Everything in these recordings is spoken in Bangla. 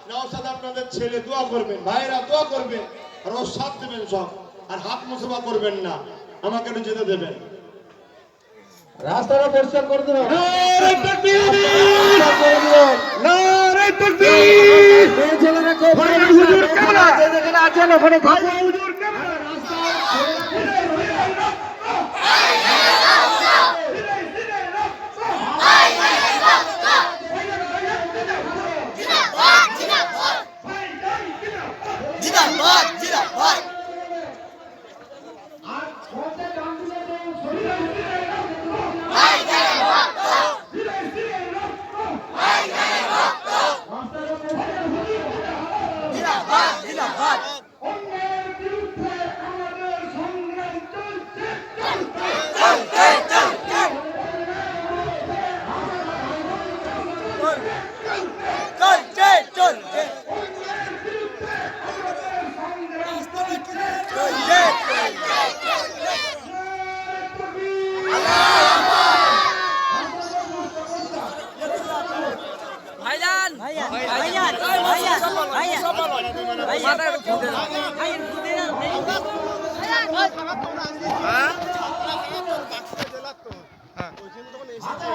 নওশাদ আপনাদের ছেলে, দোয়া করবেন, ভাইরা দোয়া করবেন, আর ওর সাথ দেবেন সব, আর হাত মুসবা করবেন না, আমাকে একটু যেতে দেবেন। রাস্তাটা পরিষ্কার করে দেবেন। নারে তাকবীর, নারে তাকবীর। এই ছেলেরা খুব ভালো, হুজুর ক্যামেরা যে যেখানে আছেন ওখানে থাকুন। হুজুর ক্যামেরা রাস্তা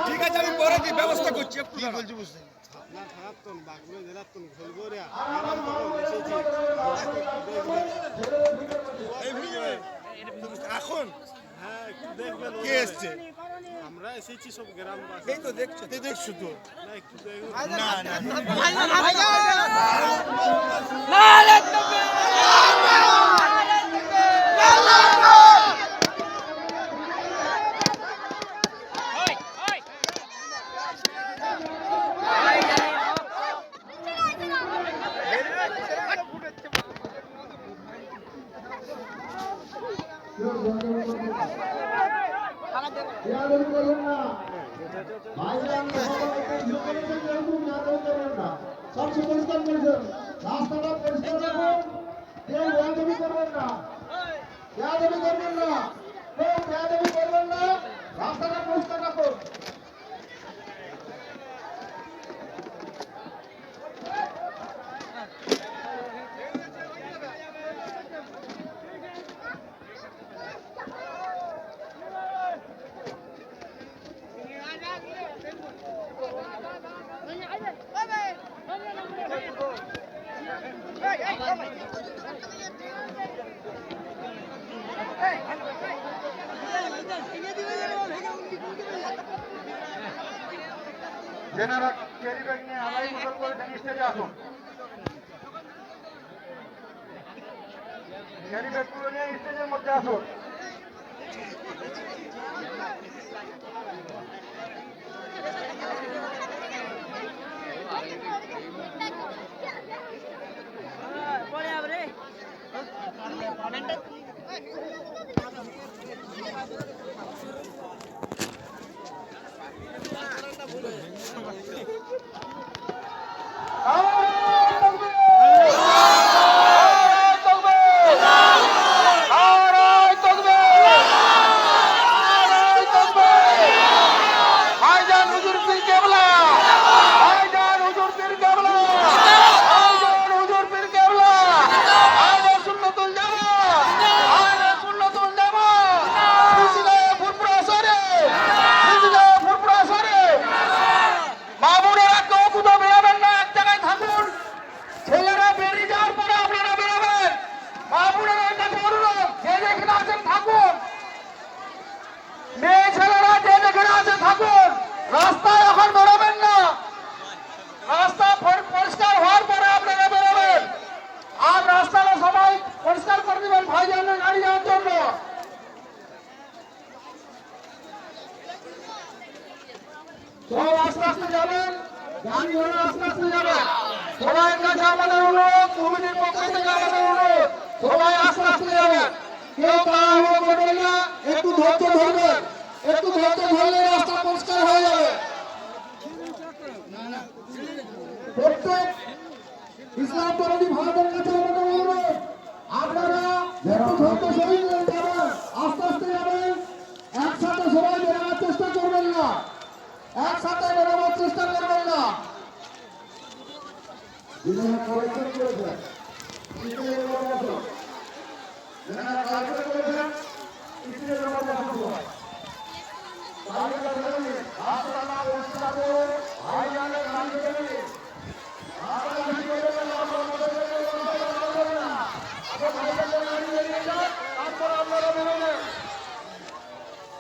ঠিক আছে, আমি পরে কি ব্যবস্থা করছি। একটু বলছি বুঝতে এখন কে এসছে? আমরা এসেছি সব গ্রামবাসী। এই তো দেখছো, দেখছো তো। না না সবচেয়ে পরিষ্কার করেছেন, রাস্তাটা পরিষ্কার রাখুন, কেউ বেয়াদবি করবেন না, বেয়াদবি করবেন না, কেউ বেয়াদবি করবেন না, রাস্তাটা পরিষ্কার রাখুন। যেনারা ক্যারি ব্যাগ নিয়ে আড়াই বছর করে স্টেজে আসুন, ক্যারি ব্যাগ গুলো নিয়ে স্টেজের মধ্যে আসুন। রাস্তায় এখন বেরোবেন না, রাস্তা পরিষ্কার হওয়ার পরে আপনারা বেরোবেন, আর রাস্তাটা সবাই পরিষ্কার করে দিবেন ভাইজানের গাড়ি যাওয়ার জন্য। সব আস্তে আস্তে যাবেন, গাড়ি ঘোড়া আস্তে আস্তে যাবেন। সবাইয়ের কাছে আমাদের অনুরোধ, কমিটির পক্ষ থেকে আমাদের অনুরোধ, সবাই আস্তে আস্তে যাবেন, কেউ তাড়াহুড়ো করবেন না, একটু ধৈর্য ধরবেন, একটু ধৈর্য ধরলে রাস্তা পরিষ্কার হয়ে যাবে। প্রত্যেক ইসলাম পরবী ভারতের কাছে আমাদের অনুরোধ, আপনারা একটু ধৈর্য সহিত যাবেন, আস্তে আস্তে যাবেন, একসাথে সবাই বেরোনোর চেষ্টা করবেন না, একসাথে বেরোনোর চেষ্টা করবেন না। বিভিন্ন পরিশ্রম করেছেন স্ত্রীর জন্য যারা কাজ করেছেন স্ত্রীর জন্য সবাই তালিকা ধরে হাসপাতাল পরিষ্কার ভাই জানে কাজ করে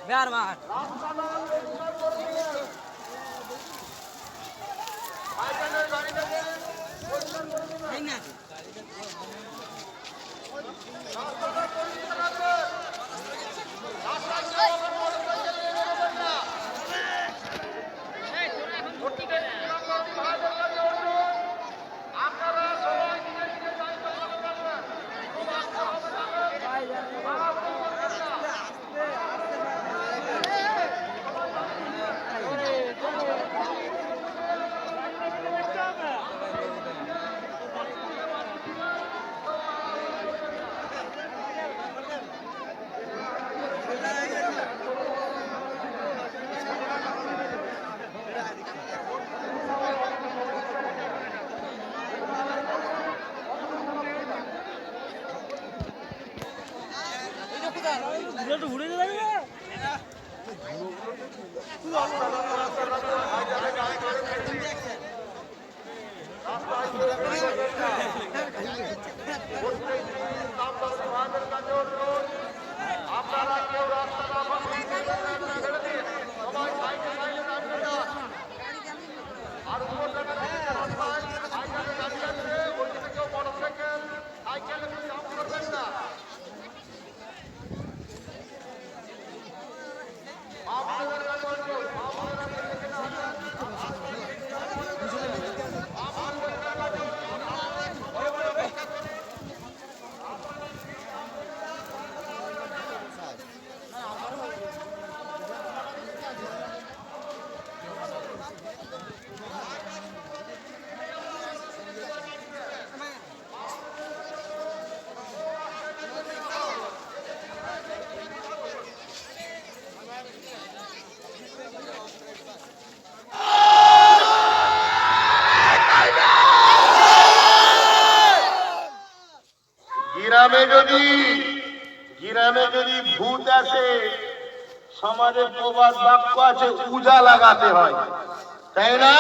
बिहार मार ঘুরে যাবে আপনারা কেউ রাস্তা না ছেড়ে দিন সবাই সাইকেল সাইকেল আর উপর থেকে সাইকেলে গাড়ি আছে ওই দিকে কেউ মোটরসাইকেল সাইকেল জাম করবেন না আপনাদের গ্রামে যদি ভূত আসে সমাজে প্রবাদ বাক্য আছে উজা লাগাতে হয় তাই না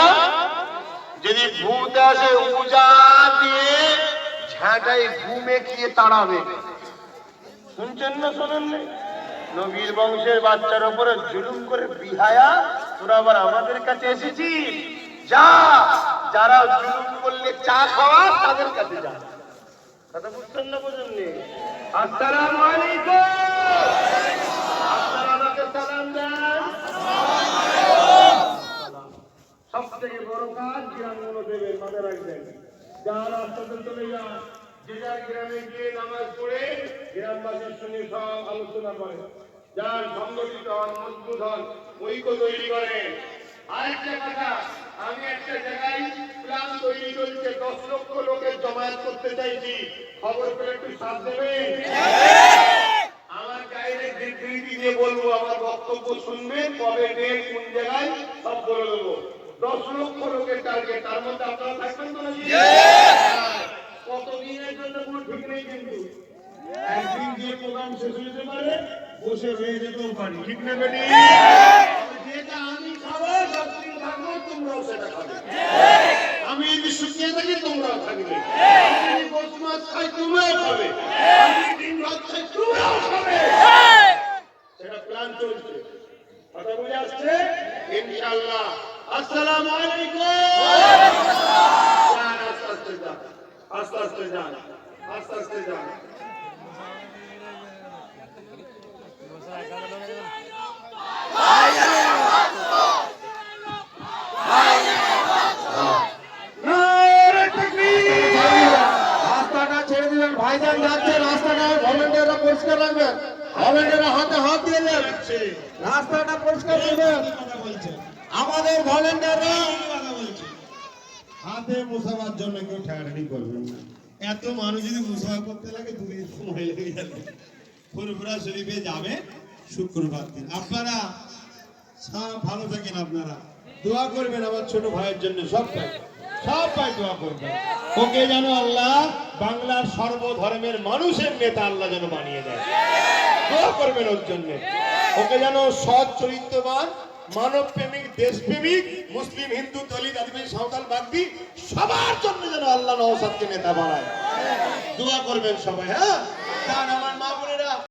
যদি ভূত আসে উজা দিয়ে ঝাঁটাই ঘুমে খেয়ে তাড়াবে শুনছেন না শোনেন না নবীর বংশের বাচ্চার উপরে জুলুম করে বিহায়া তোরা আবার আমাদের কাছে এসেছিস যা যারা জুলুম করলে চা খাওয়া তাদের কাছে যা কথা বুঝছেন না বুঝেননি আসসালামু আলাইকুম আপনারা আমাকে সালাম দেন সব থেকে বড় কাজ গ্রামগুলো দেবেন মাথায় রাখবেন যার রাস্তাতে চলে যান যে যার গ্রামে গিয়ে নামাজ পড়ে গ্রামবাসীর সঙ্গে সব আলোচনা করেন যার সংগঠিত হন মজবুত হন ঐক্য তৈরি করেন আরেকটা কথা আমি একটা জায়গায় প্ল্যান তৈরি করতে 10 লক্ষ লোকের জমায়েত করতে চাইছি খবর পেলে একটু সাথ দেবেন আমার গাইডে বিবৃতি দিয়ে বলবো আমার বক্তব্য শুনবেন কবে ডেট কোন জায়গায় সব বলে দেবো 10 লক্ষ লোকের টার্গেট তার মধ্যে আপনারা থাকবেন তো নাকি কতদিনের জন্য কোনো ঠিক নেই কিন্তু একদিন দিয়ে প্রোগ্রাম শেষ হয়ে যেতে পারে বসে রয়ে যেতেও পারি ঠিক না বেটি যেটা আমি খাবো সবদিন থাকবো তোমরাও সেটা খাবে আমি যদি শুকিয়ে থাকি তোমরাও থাকবে আমি গোস মাছ খাই তোমরাও খাবে আমি ডিম ভাত খাই তোমরাও খাবে সেটা প্ল্যান চলছে কথা বুঝে আসছে ইনশাআল্লাহ আসসালামু আলাইকুম আস্তে আস্তে যান আস্তে আস্তে যান রাস্তাটা ছেড়ে দিবেন ভাইজান যাচ্ছে রাস্তাটা ভলেন্টিয়াররা পরিষ্কার রাখবেন ভলেন্টিয়াররা হাতে হাত দিয়ে দেন রাস্তাটা পরিষ্কার করবেন আমাদের ভলেন্টিয়াররা হাতে মোছাবার জন্য কেউ ঠেকাঠেকি করবেন না এত মানুষ যদি মোছা করতে লাগে দুদিন সময় লেগে যাবে ফুরফুরা শরীফে যাবে শুক্রবার দিন আপনারা সব ভালো থাকেন আপনারা দোয়া করবেন আমার ছোট ভাইয়ের জন্য সবটাই সবাই দোয়া করবেন ওকে যেন আল্লাহ বাংলার সর্বধর্মের মানুষের নেতা আল্লাহ যেন বানিয়ে দেয়। দোয়া করবেন ওর জন্য, ওকে যেন সৎ চরিত্রবান, মানব প্রেমিক, দেশপ্রেমিক, মুসলিম, হিন্দু, দলিত, আদিবাসী, সাঁওতাল, বাগদি সবার জন্য যেন আল্লাহ নওশাদকে নেতা বানায়। দোয়া করবেন সবাই। হ্যাঁ, কারণ আমার মা